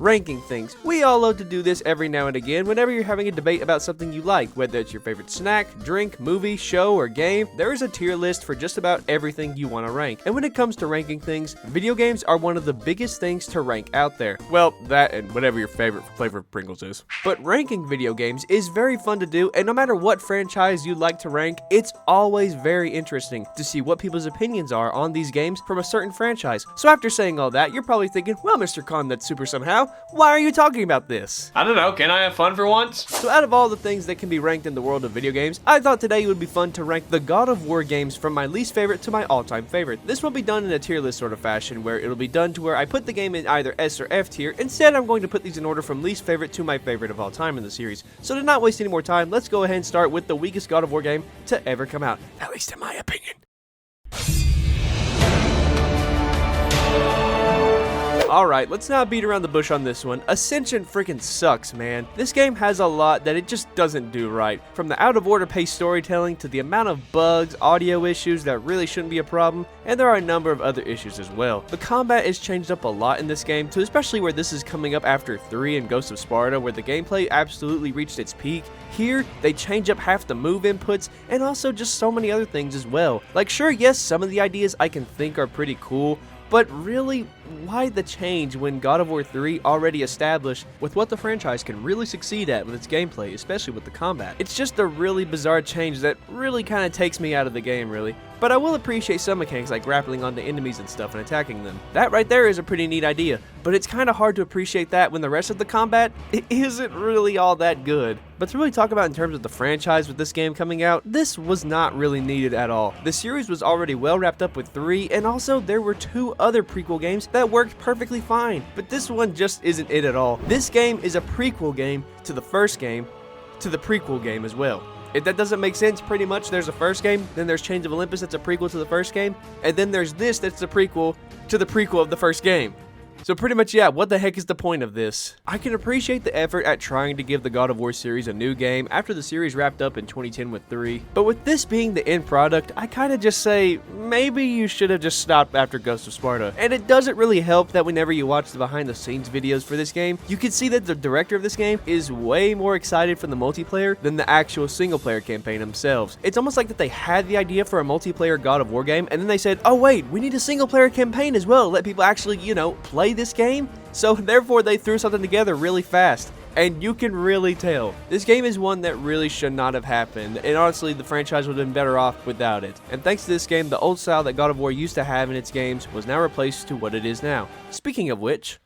Ranking things. We all love to do this every now and again whenever you're having a debate about something you like, whether it's your favorite snack, drink, movie, show, or game. There is a tier list for just about everything you want to rank. And when it comes to ranking things, video games are one of the biggest things to rank out there. Well, that and whatever your favorite flavor of Pringles is. But ranking video games is very fun to do, and no matter what franchise you like to rank, it's always very interesting to see what people's opinions are on these games from a certain franchise. So after saying all that, you're probably thinking, well, Mr. Khan, that's super somehow. Why are you talking about this? I don't know, can I have fun for once? So out of all the things that can be ranked in the world of video games, I thought today it would be fun to rank the God of War games from my least favorite to my all-time favorite. This will be done in a tier list sort of fashion, where it'll be done to where I put the game in either S or F tier. Instead, I'm going to put these in order from least favorite to my favorite of all time in the series. So to not waste any more time, let's go ahead and start with the weakest God of War game to ever come out, at least in my opinion. Alright, let's not beat around the bush on this one. Ascension freaking sucks, man. This game has a lot that it just doesn't do right. From the out-of-order paced storytelling to the amount of bugs, audio issues that really shouldn't be a problem, and there are a number of other issues as well. The combat is changed up a lot in this game too, especially where this is coming up after 3 and Ghost of Sparta, where the gameplay absolutely reached its peak. Here, they change up half the move inputs, and also just so many other things as well. Like, sure, yes, some of the ideas I can think are pretty cool, but really, why the change when God of War 3 already established with what the franchise can really succeed at with its gameplay, especially with the combat? It's just a really bizarre change that really kind of takes me out of the game, really. But I will appreciate some mechanics like grappling onto enemies and stuff and attacking them. That right there is a pretty neat idea, but it's kind of hard to appreciate that when the rest of the combat isn't really all that good. But to really talk about in terms of the franchise with this game coming out, this was not really needed at all. The series was already well wrapped up with 3, and also there were 2 other prequel games that worked perfectly fine, but this one just isn't it at all. This game is a prequel game to the first game, to the prequel game as well. If that doesn't make sense, pretty much there's a first game, then there's Chains of Olympus that's a prequel to the first game, and then there's this that's the prequel to the prequel of the first game. So pretty much, yeah, what the heck is the point of this? I can appreciate the effort at trying to give the God of War series a new game after the series wrapped up in 2010 with 3, but with this being the end product, I kind of just say, maybe you should have just stopped after Ghost of Sparta. And it doesn't really help that whenever you watch the behind the scenes videos for this game, you can see that the director of this game is way more excited for the multiplayer than the actual single player campaign themselves. It's almost like that they had the idea for a multiplayer God of War game, and then they said, oh wait, we need a single player campaign as well to let people actually, play this game. So therefore they threw something together really fast, and you can really tell this game is one that really should not have happened, and honestly the franchise would have been better off without it. And thanks to this game, the old style that God of War used to have in its games was now replaced to what it is now. Speaking of which,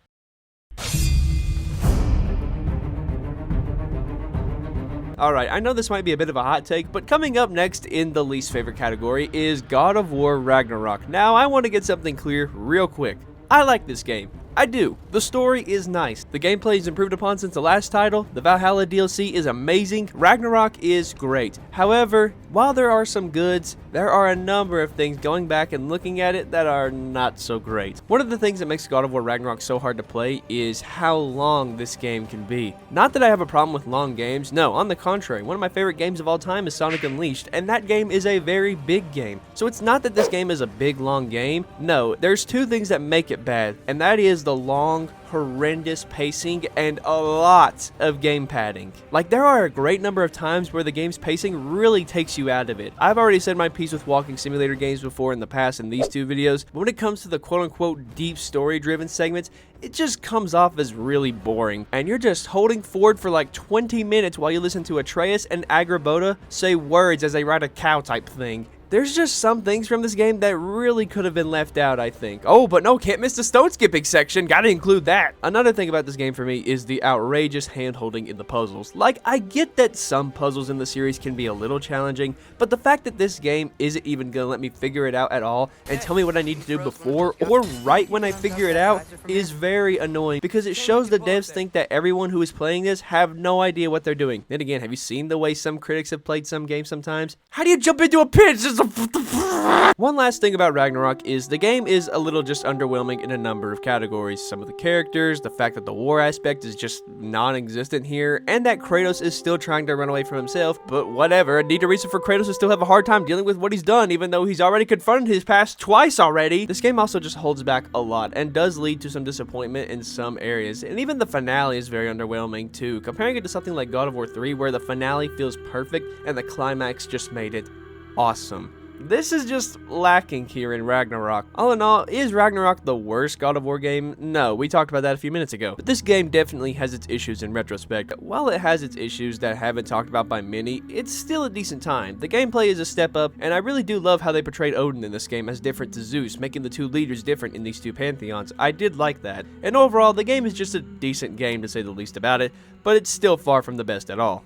alright, I know this might be a bit of a hot take, but coming up next in the least favorite category is God of War Ragnarok. Now I want to get something clear real quick. I like this game. I do. The story is nice. The gameplay is improved upon since the last title. The Valhalla DLC is amazing. Ragnarok is great. However, while there are some goods, there are a number of things going back and looking at it that are not so great. One of the things that makes God of War Ragnarok so hard to play is how long this game can be. Not that I have a problem with long games. No, on the contrary. One of my favorite games of all time is Sonic Unleashed, and that game is a very big game. So it's not that this game is a big, long game. No, there's 2 things that make it bad, and that is the long, horrendous pacing and a lot of game padding. Like, there are a great number of times where the game's pacing really takes you out of it. I've already said my piece with walking simulator games before in the past in these 2 videos, but when it comes to the quote-unquote deep story-driven segments, it just comes off as really boring, and you're just holding forward for like 20 minutes while you listen to Atreus and Agrabota say words as they ride a cow type thing. There's just some things from this game that really could have been left out, I think. Oh, but no, can't miss the stone skipping section. Gotta include that. Another thing about this game for me is the outrageous hand-holding in the puzzles. Like, I get that some puzzles in the series can be a little challenging, but the fact that this game isn't even gonna let me figure it out at all and tell me what I need to do before or right when I figure it out is very annoying, because it shows the devs think that everyone who is playing this have no idea what they're doing. Then again, have you seen the way some critics have played some games sometimes? How do you jump into a pit? It's just One last thing about Ragnarok is the game is a little just underwhelming in a number of categories. Some of the characters, the fact that the war aspect is just non-existent here, and that Kratos is still trying to run away from himself, but whatever. A neater reason for Kratos to still have a hard time dealing with what he's done, even though he's already confronted his past twice already. This game also just holds back a lot and does lead to some disappointment in some areas, and even the finale is very underwhelming too. Comparing it to something like God of War 3, where the finale feels perfect and the climax just made it awesome. This is just lacking here in Ragnarok. All in all, is Ragnarok the worst God of War game? No, we talked about that a few minutes ago. But this game definitely has its issues in retrospect. While it has its issues that haven't talked about by many, it's still a decent time. The gameplay is a step up, and I really do love how they portrayed Odin in this game as different to Zeus, making the two leaders different in these two pantheons. I did like that. And overall, the game is just a decent game to say the least about it, but it's still far from the best at all.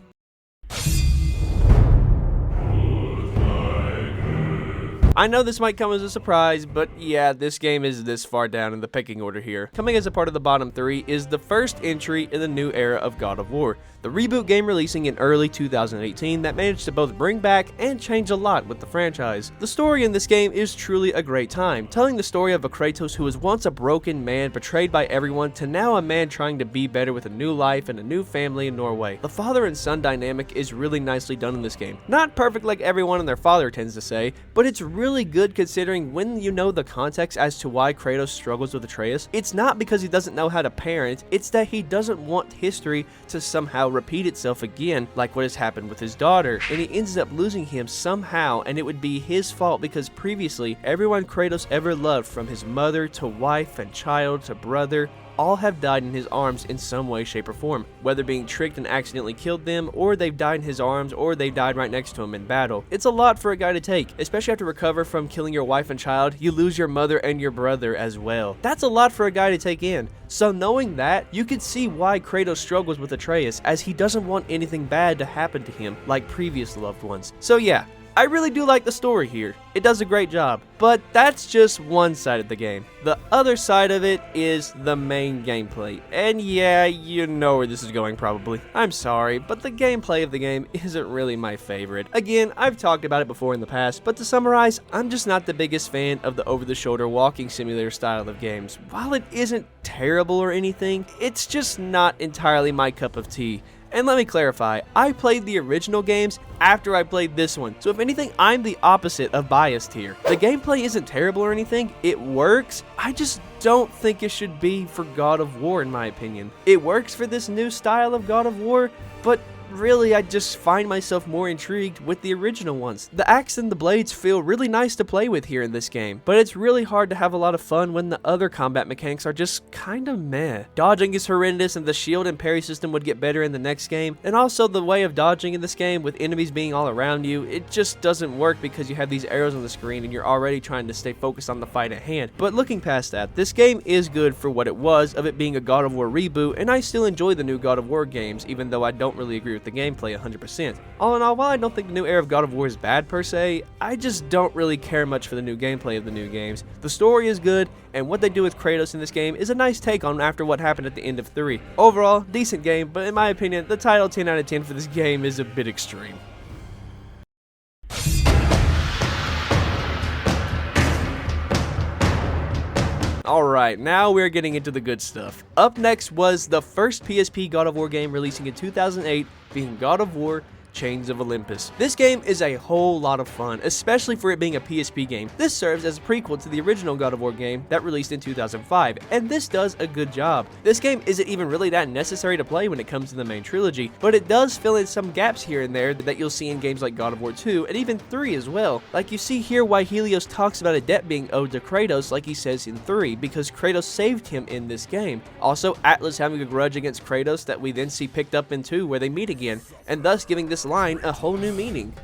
I know this might come as a surprise, but yeah, this game is this far down in the pecking order here. Coming as a part of the bottom 3 is the first entry in the new era of God of War, the reboot game releasing in early 2018 that managed to both bring back and change a lot with the franchise. The story in this game is truly a great time, telling the story of a Kratos who was once a broken man betrayed by everyone to now a man trying to be better with a new life and a new family in Norway. The father and son dynamic is really nicely done in this game. Not perfect like everyone and their father tends to say, but it's really good considering when you know the context as to why Kratos struggles with Atreus. It's not because he doesn't know how to parent, it's that he doesn't want history to somehow repeat itself again like what has happened with his daughter, and he ends up losing him somehow, and it would be his fault because previously everyone Kratos ever loved, from his mother to wife and child to brother, all have died in his arms in some way, shape, or form, whether being tricked and accidentally killed them, or they've died in his arms, or they died right next to him in battle. It's a lot for a guy to take, especially after recover from killing your wife and child, you lose your mother and your brother as well. That's a lot for a guy to take in. So knowing that, you can see why Kratos struggles with Atreus, as he doesn't want anything bad to happen to him like previous loved ones. So yeah, I really do like the story here. It does a great job, but that's just one side of the game. The other side of it is the main gameplay. And yeah, you know where this is going probably. I'm sorry, but the gameplay of the game isn't really my favorite. Again, I've talked about it before in the past, but to summarize, I'm just not the biggest fan of the over-the-shoulder walking simulator style of games. While it isn't terrible or anything, it's just not entirely my cup of tea. And let me clarify, I played the original games after I played this one, so if anything, I'm the opposite of biased here. The gameplay isn't terrible or anything, it works, I just don't think it should be for God of War in my opinion. It works for this new style of God of War, but really, I just find myself more intrigued with the original ones. The axe and the blades feel really nice to play with here in this game, but it's really hard to have a lot of fun when the other combat mechanics are just kinda meh. Dodging is horrendous, and the shield and parry system would get better in the next game, and also the way of dodging in this game with enemies being all around you, it just doesn't work because you have these arrows on the screen and you're already trying to stay focused on the fight at hand. But looking past that, this game is good for what it was, of it being a God of War reboot, and I still enjoy the new God of War games, even though I don't really agree with the gameplay 100%. All in all, while I don't think the new era of God of War is bad per se, I just don't really care much for the new gameplay of the new games. The story is good, and what they do with Kratos in this game is a nice take on after what happened at the end of 3. Overall, decent game, but in my opinion, the title 10 out of 10 for this game is a bit extreme. Alright, now we're getting into the good stuff. Up next was the first PSP God of War game releasing in 2008, being God of War Chains of Olympus. This game is a whole lot of fun, especially for it being a PSP game. This serves as a prequel to the original God of War game that released in 2005, and this does a good job. This game isn't even really that necessary to play when it comes to the main trilogy, but it does fill in some gaps here and there that you'll see in games like God of War 2 and even 3 as well. Like you see here why Helios talks about a debt being owed to Kratos like he says in 3, because Kratos saved him in this game. Also, Atlas having a grudge against Kratos that we then see picked up in 2 where they meet again, and thus giving this line a whole new meaning.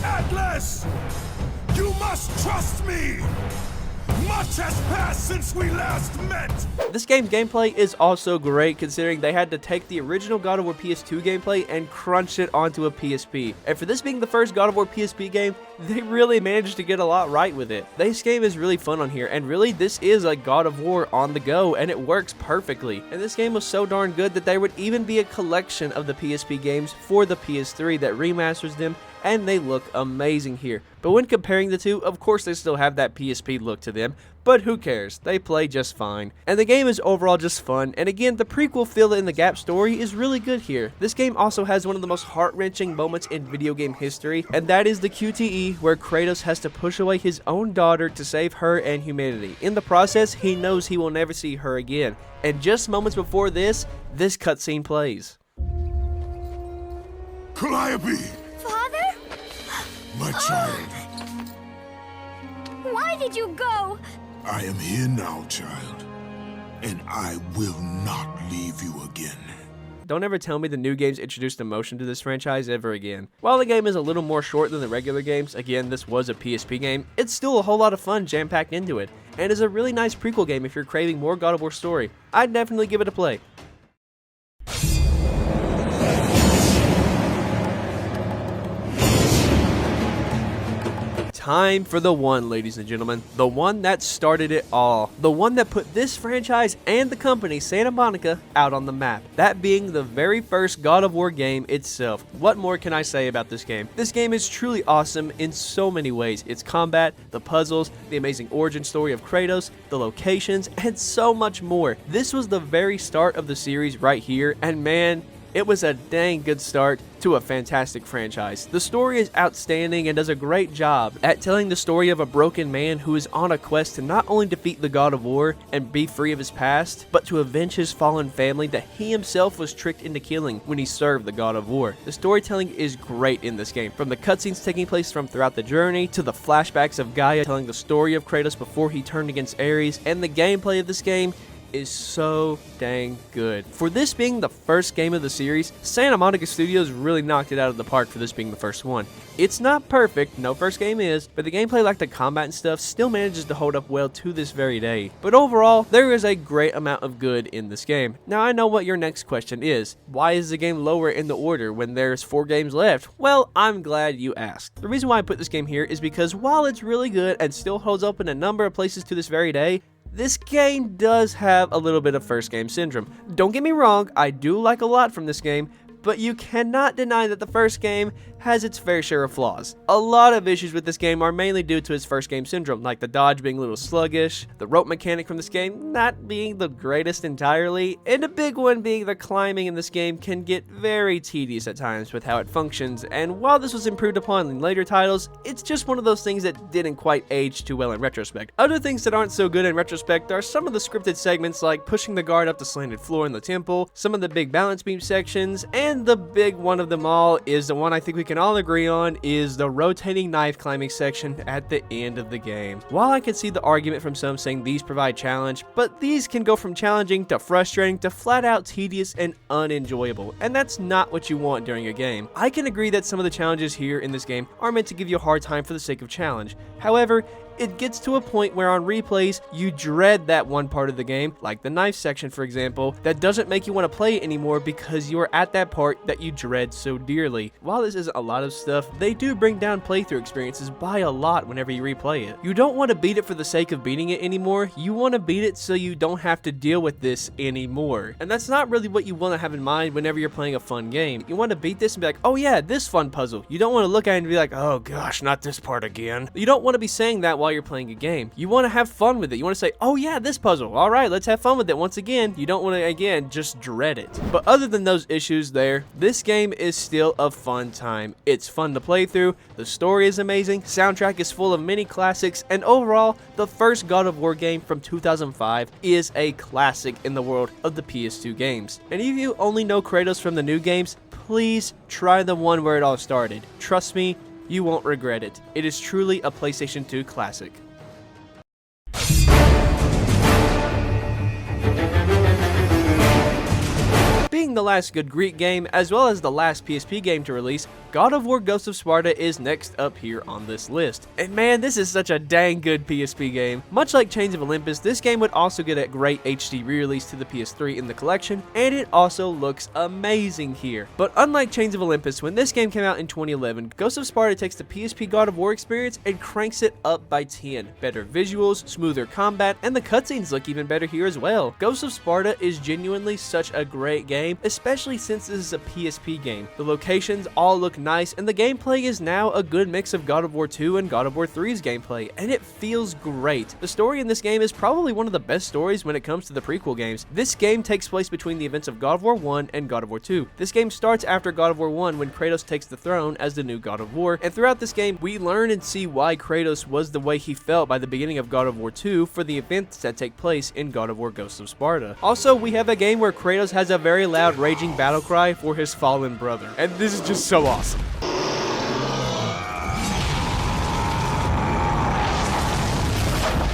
Atlas! You must trust me! Much has passed since we last met! This game's gameplay is also great, considering they had to take the original God of War PS2 gameplay and crunch it onto a PSP. And for this being the first God of War PSP game, they really managed to get a lot right with it. This game is really fun on here, and really this is a God of War on the go, and it works perfectly. And this game was so darn good that there would even be a collection of the PSP games for the PS3 that remasters them and they look amazing here. But when comparing the two, of course they still have that PSP look to them, but who cares, they play just fine. And the game is overall just fun, and again, the prequel fill in the gap story is really good here. This game also has one of the most heart-wrenching moments in video game history, and that is the QTE where Kratos has to push away his own daughter to save her and humanity. In the process, he knows he will never see her again. And just moments before this cutscene plays. Calliope, Father? my child, Why did you go? I am here now, child, and I will not leave you again. Don't ever tell me the new games introduced emotion to this franchise ever again. While the game is a little more short than the regular games, again this was a PSP game, it's still a whole lot of fun jam-packed into it, and is a really nice prequel game if you're craving more God of War story. I'd definitely give it a play. Time for the one, ladies and gentlemen. The one that started it all. The one that put this franchise and the company, Santa Monica, out on the map. That being the very first God of War game itself. What more can I say about this game? This game is truly awesome in so many ways. Its combat, the puzzles, the amazing origin story of Kratos, the locations, and so much more. This was the very start of the series right here, and man, it was a dang good start to a fantastic franchise. The story is outstanding and does a great job at telling the story of a broken man who is on a quest to not only defeat the God of War and be free of his past, but to avenge his fallen family that he himself was tricked into killing when he served the God of War. The storytelling is great in this game, from the cutscenes taking place from throughout the journey, to the flashbacks of Gaia telling the story of Kratos before he turned against Ares, and the gameplay of this game is so dang good. For this being the first game of the series, Santa Monica Studios really knocked it out of the park for this being the first one. It's not perfect, no first game is, but the gameplay like the combat and stuff still manages to hold up well to this very day. But overall, there is a great amount of good in this game. Now I know what your next question is. Why is the game lower in the order when there's 4 games left? Well, I'm glad you asked. The reason why I put this game here is because while it's really good and still holds up in a number of places to this very day, this game does have a little bit of first game syndrome. Don't get me wrong, I do like a lot from this game, but you cannot deny that the first game has its fair share of flaws. A lot of issues with this game are mainly due to its first game syndrome, like the dodge being a little sluggish, the rope mechanic from this game not being the greatest entirely, and a big one being the climbing in this game can get very tedious at times with how it functions, and while this was improved upon in later titles, it's just one of those things that didn't quite age too well in retrospect. Other things that aren't so good in retrospect are some of the scripted segments like pushing the guard up the slanted floor in the temple, some of the big balance beam sections, and the big one of them all is the one I think we can all agree on, is the rotating knife climbing section at the end of the game. While I can see the argument from some saying these provide challenge, but these can go from challenging to frustrating to flat out tedious and unenjoyable, and that's not what you want during a game. I can agree that some of the challenges here in this game are meant to give you a hard time for the sake of challenge. However, it gets to a point where on replays, you dread that one part of the game, like the knife section for example, that doesn't make you want to play it anymore because you are at that part that you dread so dearly. While this isn't a lot of stuff, they do bring down playthrough experiences by a lot whenever you replay it. You don't want to beat it for the sake of beating it anymore, you want to beat it so you don't have to deal with this anymore. And that's not really what you want to have in mind whenever you're playing a fun game. You want to beat this and be like, oh yeah, this fun puzzle. You don't want to look at it and be like, oh gosh, not this part again. You don't want to be saying that while you're playing a game. You want to have fun with it. You want to say, oh yeah, this puzzle. All right, let's have fun with it once again. You don't want to, again, just dread it. But other than those issues there, this game is still a fun time. It's fun to play through, the story is amazing, soundtrack is full of many classics, and overall, the first God of War game from 2005 is a classic in the world of the PS2 games. And if you only know Kratos from the new games, please try the one where it all started. Trust me, you won't regret it. It is truly a PlayStation 2 classic. Being the last good Greek game, as well as the last PSP game to release, God of War Ghost of Sparta is next up here on this list. And man, this is such a dang good PSP game. Much like Chains of Olympus, this game would also get a great HD re-release to the PS3 in the collection, and it also looks amazing here. But unlike Chains of Olympus, when this game came out in 2011, Ghost of Sparta takes the PSP God of War experience and cranks it up by 10. Better visuals, smoother combat, and the cutscenes look even better here as well. Ghost of Sparta is genuinely such a great game, especially since this is a PSP game. The locations all look look nice, and the gameplay is now a good mix of God of War 2 and God of War 3's gameplay, and it feels great. The story in this game is probably one of the best stories when it comes to the prequel games. This game takes place between the events of God of War 1 and God of War 2. This game starts after God of War 1 when Kratos takes the throne as the new God of War, and throughout this game we learn and see why Kratos was the way he felt by the beginning of God of War 2 for the events that take place in God of War Ghosts of Sparta. Also, we have a game where Kratos has a very loud raging battle cry for his fallen brother, and this is just so awesome.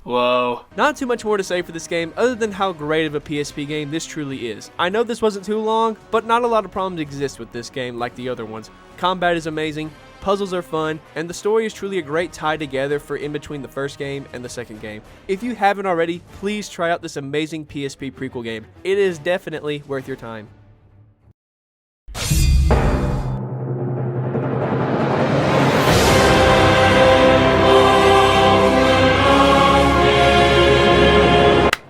Whoa. Not too much more to say for this game other than how great of a PSP game this truly is. I know this wasn't too long, but not a lot of problems exist with this game like the other ones. Combat is amazing, puzzles are fun, and the story is truly a great tie together for in between the first game and the second game. If you haven't already, please try out this amazing PSP prequel game. It is definitely worth your time.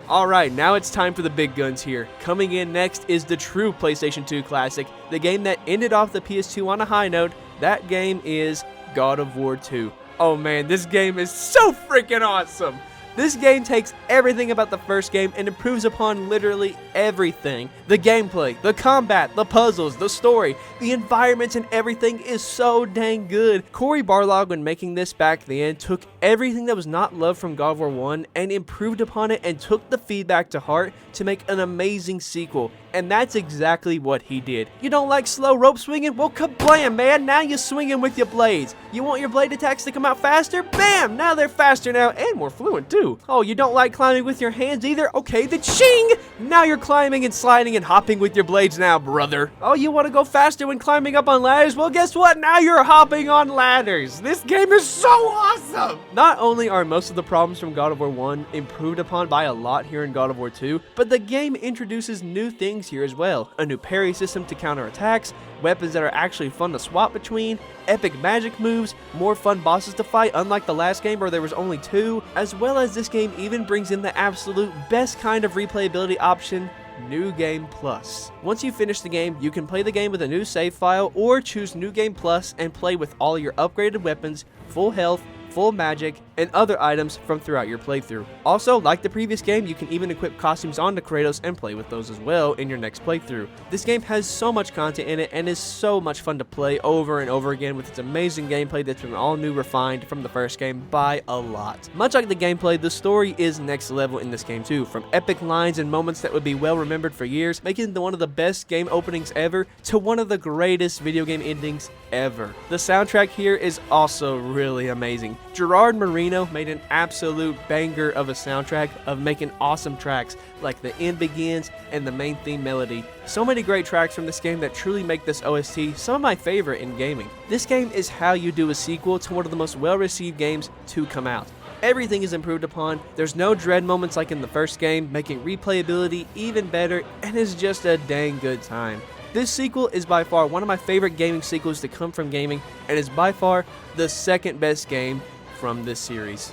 Alright, now it's time for the big guns here. Coming in next is the true PlayStation 2 classic, the game that ended off the PS2 on a high note. That game is God of War 2. Oh man, this game is so freaking awesome! This game takes everything about the first game and improves upon literally everything. The gameplay, the combat, the puzzles, the story, the environments, and everything is so dang good. Cory Barlog, when making this back then, took everything that was not loved from God of War 1 and improved upon it and took the feedback to heart to make an amazing sequel. And that's exactly what he did. You don't like slow rope swinging? Well, kablam, man, now you're swinging with your blades. You want your blade attacks to come out faster? Bam, now they're faster now and more fluent too. Oh, you don't like climbing with your hands either? Okay, the ching! Now you're climbing and sliding and hopping with your blades now, brother. Oh, you want to go faster when climbing up on ladders? Well, guess what? Now you're hopping on ladders. This game is so awesome! Not only are most of the problems from God of War 1 improved upon by a lot here in God of War 2, but the game introduces new things here as well. A new parry system to counter attacks, weapons that are actually fun to swap between, epic magic moves, more fun bosses to fight unlike the last game where there was only 2, as well as this game even brings in the absolute best kind of replayability option, New Game Plus. Once you finish the game, you can play the game with a new save file or choose New Game Plus and play with all your upgraded weapons, full health, full magic, and other items from throughout your playthrough. Also, like the previous game, you can even equip costumes onto Kratos and play with those as well in your next playthrough. This game has so much content in it and is so much fun to play over and over again with its amazing gameplay that's been all new, refined from the first game by a lot. Much like the gameplay, the story is next level in this game too, from epic lines and moments that would be well remembered for years, making it one of the best game openings ever, to one of the greatest video game endings ever. The soundtrack here is also really amazing. Gerard Marino made an absolute banger of a soundtrack of making awesome tracks like The End Begins and the main theme melody. So many great tracks from this game that truly make this OST some of my favorite in gaming. This game is how you do a sequel to one of the most well-received games to come out. Everything is improved upon, there's no dread moments like in the first game, making replayability even better, and is just a dang good time. This sequel is by far one of my favorite gaming sequels to come from gaming, and is by far the second best game from this series.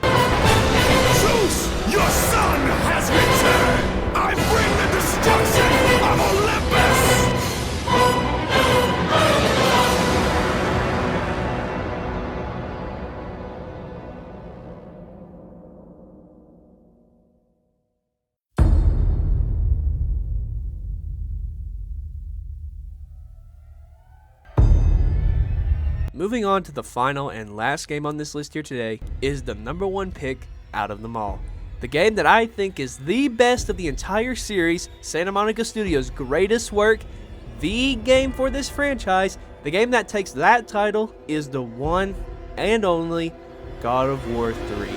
Zeus, your son has returned! I bring the destruction of Olympus! Moving on to the final and last game on this list here today is the #1 pick out of them all. The game that I think is the best of the entire series, Santa Monica Studios' greatest work, the game for this franchise, the game that takes that title is the one and only God of War 3.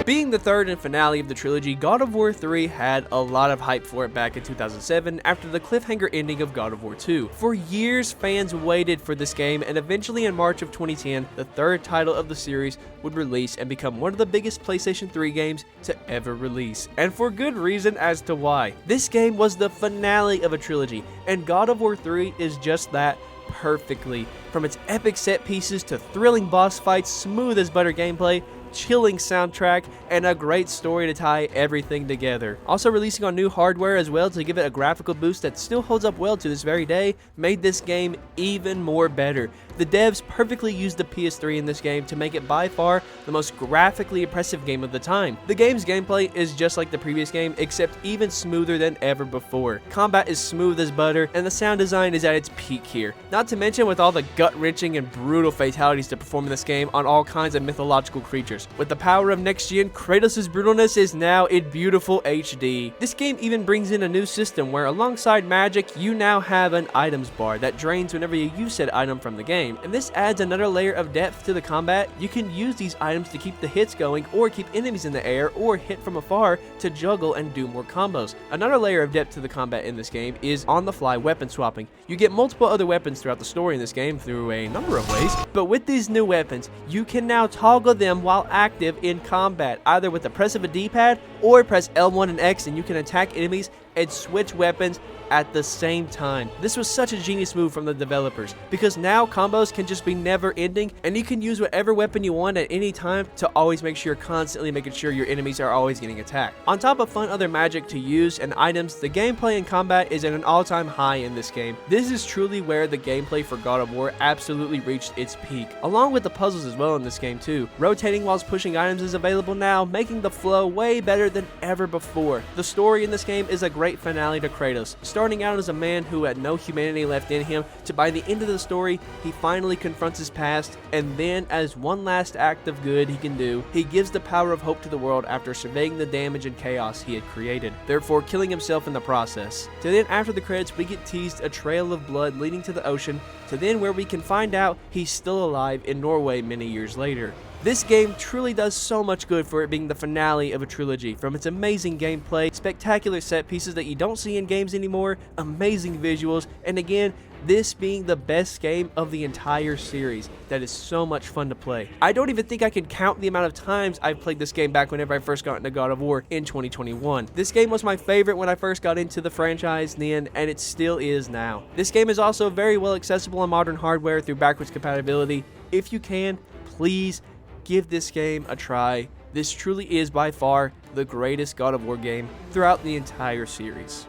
Being the third and finale of the trilogy, God of War 3 had a lot of hype for it back in 2007 after the cliffhanger ending of God of War 2. For years, fans waited for this game, and eventually in March of 2010, the third title of the series would release and become one of the biggest PlayStation 3 games to ever release. And for good reason as to why. This game was the finale of a trilogy, and God of War 3 is just that, perfectly. From its epic set pieces to thrilling boss fights, smooth as butter gameplay, chilling soundtrack, and a great story to tie everything together. Also releasing on new hardware as well to give it a graphical boost that still holds up well to this very day, made this game even more better. The devs perfectly used the PS3 in this game to make it by far the most graphically impressive game of the time. The game's gameplay is just like the previous game, except even smoother than ever before. Combat is smooth as butter, and the sound design is at its peak here. Not to mention with all the gut-wrenching and brutal fatalities to perform in this game on all kinds of mythological creatures. With the power of next gen, Kratos' brutalness is now in beautiful HD. This game even brings in a new system where alongside magic, you now have an items bar that drains whenever you use said item from the game. And this adds another layer of depth to the combat. You can use these items to keep the hits going or keep enemies in the air or hit from afar to juggle and do more combos. Another layer of depth to the combat in this game is on-the-fly weapon swapping. You get multiple other weapons throughout the story in this game through a number of ways, but with these new weapons, you can now toggle them while active in combat, either with the press of a D-pad or press L1 and X and you can attack enemies and switch weapons at the same time. This was such a genius move from the developers, because now combos can just be never ending and you can use whatever weapon you want at any time to always make sure you're constantly making sure your enemies are always getting attacked. On top of fun other magic to use and items, the gameplay and combat is at an all-time high in this game. This is truly where the gameplay for God of War absolutely reached its peak, along with the puzzles as well in this game too. Rotating whilst pushing items is available now, making the flow way better than ever before. The story in this game is a great finale to Kratos, starting out as a man who had no humanity left in him, to by the end of the story, he finally confronts his past, and then as one last act of good he can do, he gives the power of hope to the world after surveying the damage and chaos he had created, therefore killing himself in the process. To then after the credits we get teased a trail of blood leading to the ocean, to then where we can find out he's still alive in Norway many years later. This game truly does so much good for it being the finale of a trilogy, from its amazing gameplay, spectacular set pieces that you don't see in games anymore, amazing visuals, and again, this being the best game of the entire series that is so much fun to play. I don't even think I can count the amount of times I've played this game back whenever I first got into God of War in 2021. This game was my favorite when I first got into the franchise then, and it still is now. This game is also very well accessible on modern hardware through backwards compatibility. If you can, please give this game a try. This truly is by far the greatest God of War game throughout the entire series.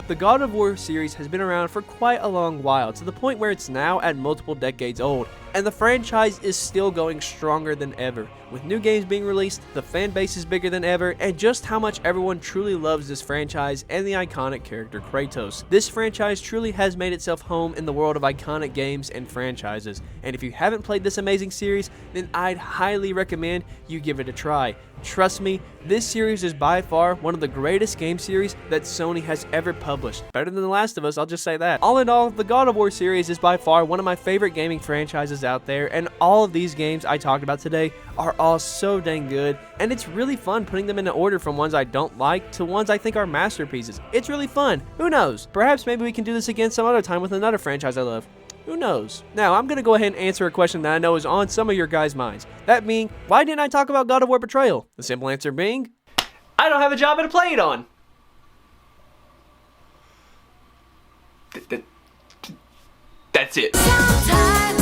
The God of War series has been around for quite a long while, to the point where it's now at multiple decades old, and the franchise is still going stronger than ever. With new games being released, the fan base is bigger than ever, and just how much everyone truly loves this franchise and the iconic character Kratos. This franchise truly has made itself home in the world of iconic games and franchises, and if you haven't played this amazing series, then I'd highly recommend you give it a try. Trust me, this series is by far one of the greatest game series that Sony has ever published. Better than The Last of Us, I'll just say that. All in all, the God of War series is by far one of my favorite gaming franchises out there, and all of these games I talked about today are all so dang good, and it's really fun putting them in order from ones I don't like to ones I think are masterpieces. It's really fun. Who knows? Perhaps maybe we can do this again some other time with another franchise I love. Who knows? Now, I'm going to go ahead and answer a question that I know is on some of your guys' minds. That being, why didn't I talk about God of War Betrayal? The simple answer being, I don't have a job to play it on. That's it. Sometimes